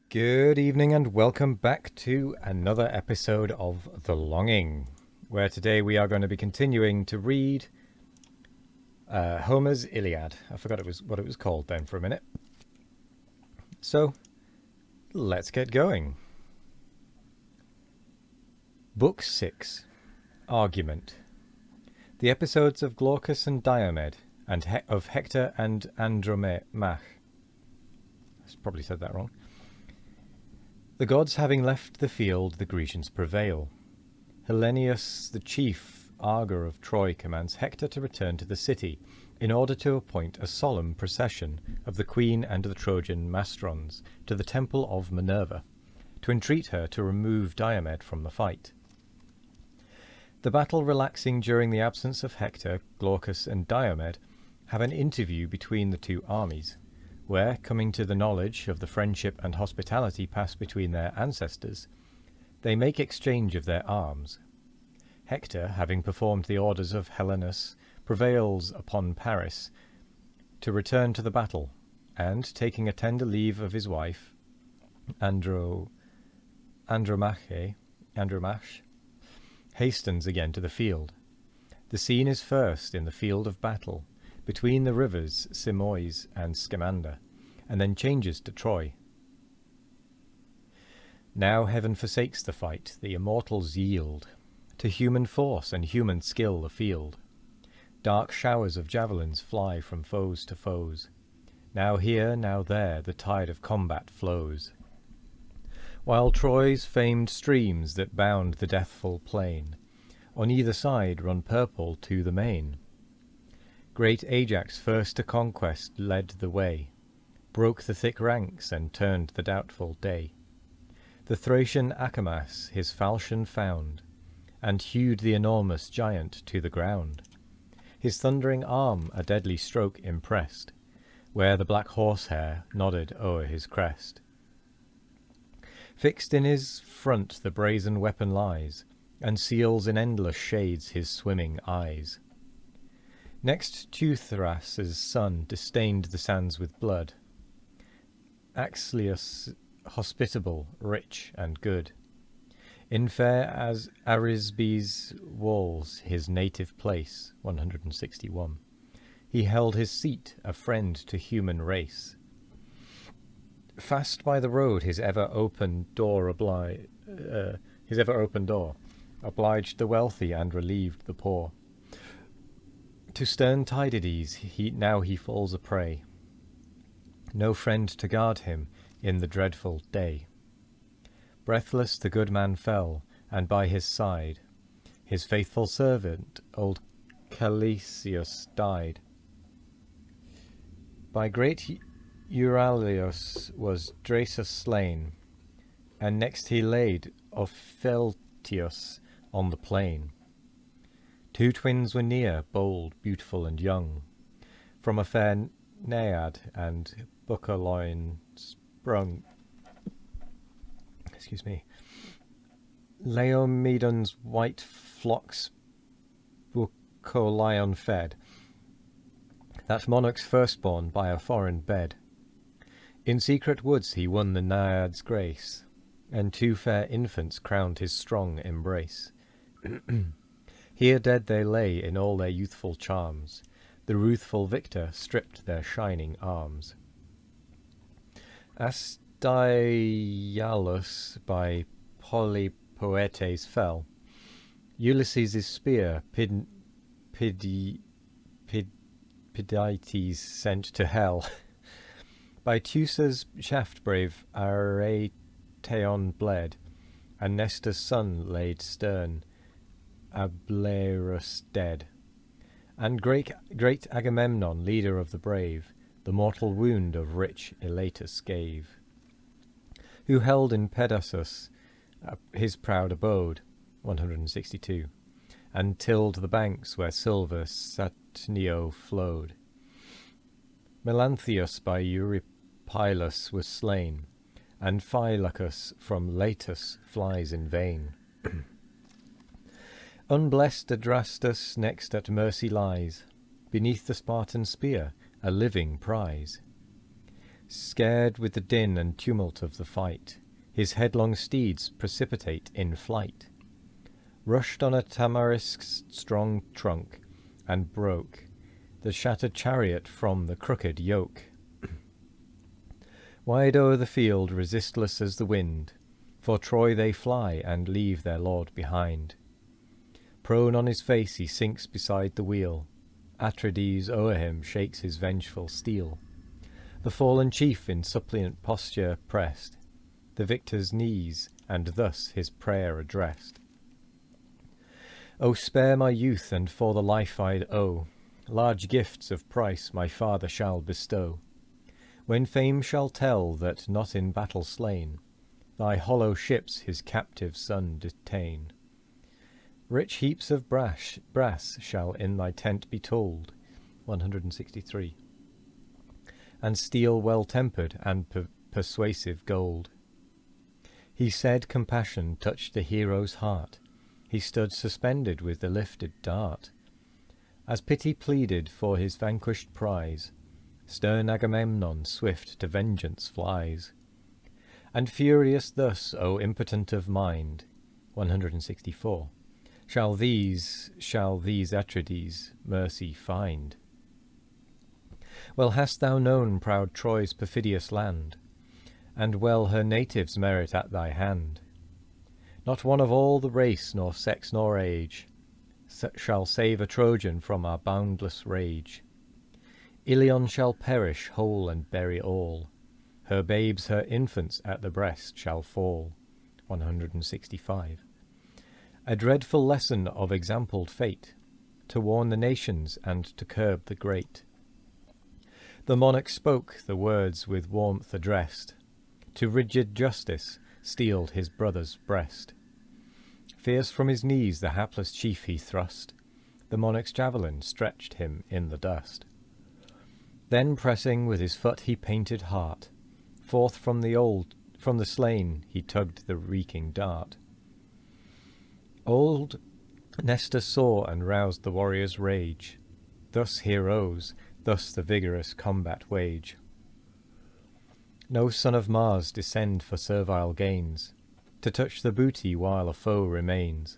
Good evening and welcome back to another episode of The Longing, where today we are going to be continuing to read Homer's Iliad. I forgot what it was called then for a minute. So, let's get going. Book 6, Argument. The episodes of Glaucus and Diomed, and of Hector and Andromache. I probably said that wrong. The gods having left the field, the Grecians prevail. Hellenius, the chief Arger of Troy, commands Hector to return to the city, in order to appoint a solemn procession of the queen and the Trojan mastrons to the temple of Minerva, to entreat her to remove Diomed from the fight. The battle relaxing during the absence of Hector, Glaucus and Diomed have an interview between the two armies, where, coming to the knowledge of the friendship and hospitality passed between their ancestors, they make exchange of their arms. Hector, having performed the orders of Helenus, prevails upon Paris to return to the battle, and, taking a tender leave of his wife, Andromache, hastens again to the field. The scene is first in the field of battle, between the rivers Simois and Scamander, and then changes to Troy. Now heaven forsakes the fight, the immortals yield to human force and human skill the field. Dark showers of javelins fly from foes to foes. Now here, now there, the tide of combat flows. While Troy's famed streams that bound the deathful plain, on either side run purple to the main. Great Ajax first to conquest led the way, broke the thick ranks and turned the doubtful day. The Thracian Acamas his falchion found, and hewed the enormous giant to the ground. His thundering arm a deadly stroke impressed, where the black horsehair nodded o'er his crest. Fixed in his front the brazen weapon lies, and seals in endless shades his swimming eyes. Next Teuthras's son disdained the sands with blood. Axlius hospitable, rich, and good, in fair as Arisbe's walls his native place, 161. He held his seat, a friend to human race. Fast by the road his ever open door obliged the wealthy and relieved the poor. To stern Tydides he falls a prey, no friend to guard him in the dreadful day. Breathless the good man fell, and by his side his faithful servant old Calesius died. By great Euryalus was Drasus slain, and next he laid Opheltius on the plain. Two twins were near, bold, beautiful, and young, from a fair Naiad and Bucolion sprung. Laomedon's white flocks Bucolion fed, that monarch's firstborn by a foreign bed. In secret woods he won the Naiad's grace, and two fair infants crowned his strong embrace. Here dead they lay in all their youthful charms, the ruthful victor stripped their shining arms. Astyalos by Polypoetes fell, Ulysses' spear Pidites sent to hell. By Teucer's shaft brave Aretaon bled, and Nestor's son laid stern Ablerus dead. And great Agamemnon, leader of the brave, the mortal wound of rich Elatus gave, who held in Pedasus his proud abode, 162, and tilled the banks where silver Satnio flowed. Melanthius by Eurypylus was slain, and Phylacus from Latus flies in vain. Unblessed Adrastus next at mercy lies, beneath the Spartan spear, a living prize. Scared with the din and tumult of the fight, his headlong steeds precipitate in flight, rushed on a tamarisk's strong trunk, and broke the shattered chariot from the crooked yoke. Wide o'er the field, resistless as the wind, for Troy they fly and leave their lord behind. Prone on his face he sinks beside the wheel, Atrides o'er him shakes his vengeful steel. The fallen chief in suppliant posture pressed the victor's knees, and thus his prayer addressed. O spare my youth, and for the life I'd owe, large gifts of price my father shall bestow. When fame shall tell that not in battle slain, thy hollow ships his captive son detain. Rich heaps of brass shall in thy tent be told, 163. And steel well tempered and persuasive gold. He said compassion touched the hero's heart. He stood suspended with the lifted dart. As pity pleaded for his vanquished prize, stern Agamemnon swift to vengeance flies. And furious thus, O impotent of mind, 164, shall these Atrides mercy find. Well hast thou known proud Troy's perfidious land, and well her natives merit at thy hand. Not one of all the race, nor sex, nor age, shall save a Trojan from our boundless rage. Ilion shall perish whole and bury all. Her babes, her infants at the breast shall fall. 165. A dreadful lesson of exampled fate, to warn the nations and to curb the great. The monarch spoke the words with warmth addressed, to rigid justice steeled his brother's breast. Fierce from his knees the hapless chief he thrust, the monarch's javelin stretched him in the dust. Then pressing with his foot he painted heart, forth from the slain he tugged the reeking dart. Old Nestor saw and roused the warrior's rage, thus heroes, thus the vigorous combat wage. No son of Mars descend for servile gains, to touch the booty while a foe remains.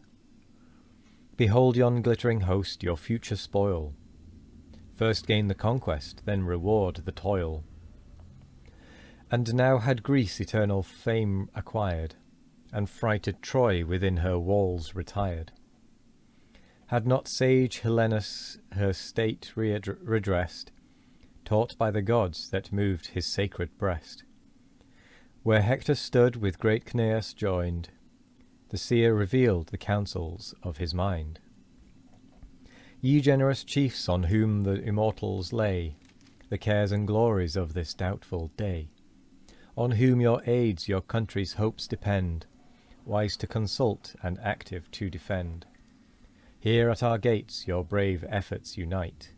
Behold yon glittering host, your future spoil. First gain the conquest, then reward the toil. And now had Greece eternal fame acquired, and frighted Troy within her walls retired. Had not sage Helenus her state redressed, taught by the gods that moved his sacred breast. Where Hector stood with great Cneus joined, the seer revealed the counsels of his mind. Ye generous chiefs, on whom the immortals lay the cares and glories of this doubtful day, on whom your aids, your country's hopes depend, wise to consult and active to defend. Here at our gates your brave efforts unite,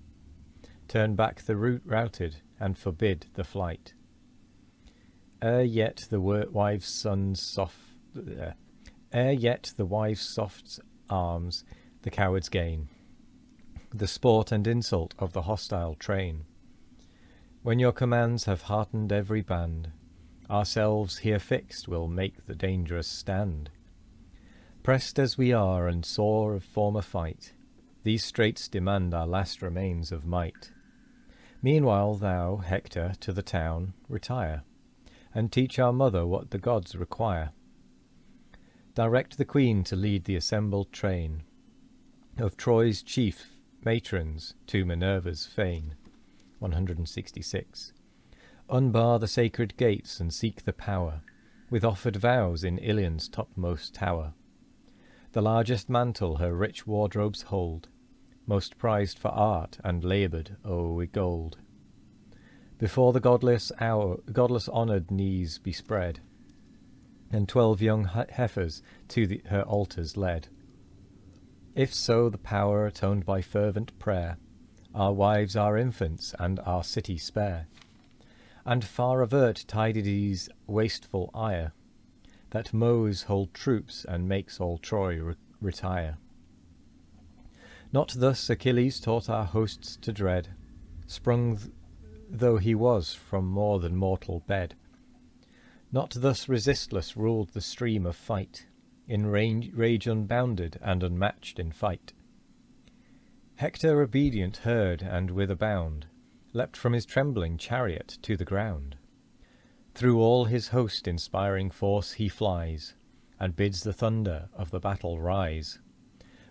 turn back the routed and forbid the flight. Ere yet the wives' soft arms the cowards gain, the sport and insult of the hostile train. When your commands have heartened every band, ourselves here fixed will make the dangerous stand. Pressed as we are and sore of former fight, these straits demand our last remains of might. Meanwhile thou, Hector, to the town retire, and teach our mother what the gods require. Direct the queen to lead the assembled train of Troy's chief matrons to Minerva's fane. 166. Unbar the sacred gates and seek the power, with offered vows in Ilion's topmost tower. The largest mantle her rich wardrobes hold, most prized for art and laboured with gold. Before the godless honoured knees be spread, and 12 young heifers to her altars led. If so the power atoned by fervent prayer, our wives, our infants, and our city spare, and far avert Tydides' wasteful ire, that mows whole troops and makes all Troy retire. Not thus Achilles taught our hosts to dread, sprung though he was from more than mortal bed. Not thus resistless ruled the stream of fight, in rage unbounded and unmatched in fight. Hector obedient heard, and with a bound leapt from his trembling chariot to the ground. Through all his host inspiring force he flies, and bids the thunder of the battle rise.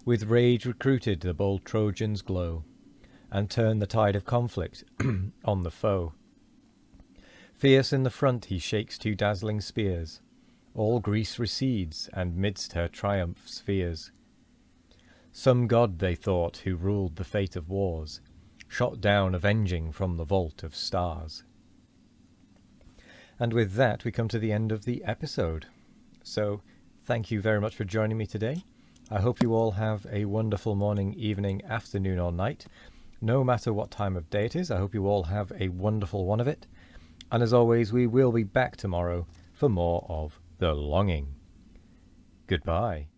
With rage recruited the bold Trojans glow, and turn the tide of conflict on the foe. Fierce in the front he shakes two dazzling spears, all Greece recedes, and midst her triumphs fears. Some god, they thought, who ruled the fate of wars, shot down avenging from the vault of stars. And with that we come to the end of the episode. So thank you very much for joining me today. I hope you all have a wonderful morning, evening, afternoon or night. No matter what time of day it is, I hope you all have a wonderful one of it. And as always, we will be back tomorrow for more of The Longing. Goodbye.